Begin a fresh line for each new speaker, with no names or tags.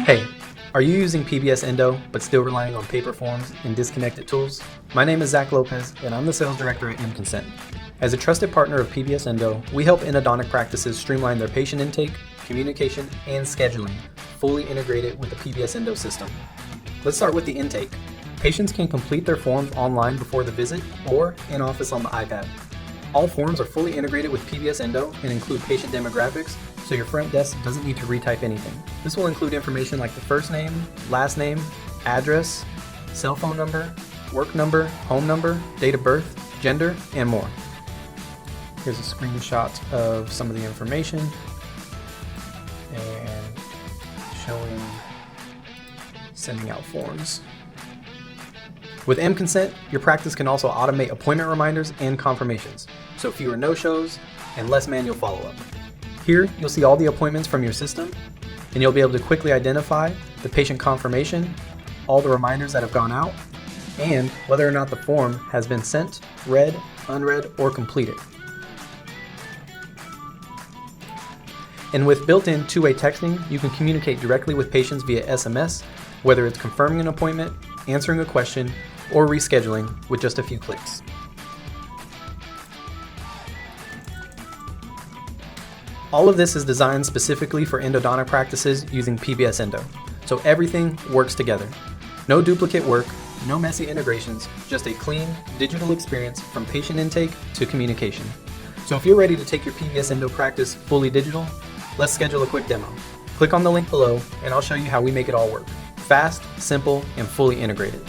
Hey, are you using PBS Endo but still relying on paper forms and disconnected tools? My name is Zach Lopez and I'm the sales director at mConsent. As a trusted partner of PBS Endo, we help endodontic practices streamline their patient intake, communication, and scheduling, fully integrated with the PBS Endo system. Let's start with the intake. Patients can complete their forms online before the visit or in office on the iPad. All forms are fully integrated with PBS Endo and include patient demographics, so your front desk doesn't need to retype anything. This will include information like the first name, last name, address, cell phone number, work number, home number, date of birth, gender, and more. Here's a screenshot of some of the information and showing sending out forms. With mConsent, your practice can also automate appointment reminders and confirmations, so fewer no-shows and less manual follow-up. Here, you'll see all the appointments from your system, and you'll be able to quickly identify the patient confirmation, all the reminders that have gone out, and whether or not the form has been sent, read, unread, or completed. And with built-in two-way texting, you can communicate directly with patients via SMS, whether it's confirming an appointment, answering a question, or rescheduling with just a few clicks. All of this is designed specifically for endodontic practices using PBS Endo, so everything works together. No duplicate work, no messy integrations, just a clean, digital experience from patient intake to communication. So if you're ready to take your PBS Endo practice fully digital, let's schedule a quick demo. Click on the link below and I'll show you how we make it all work. Fast, simple, and fully integrated.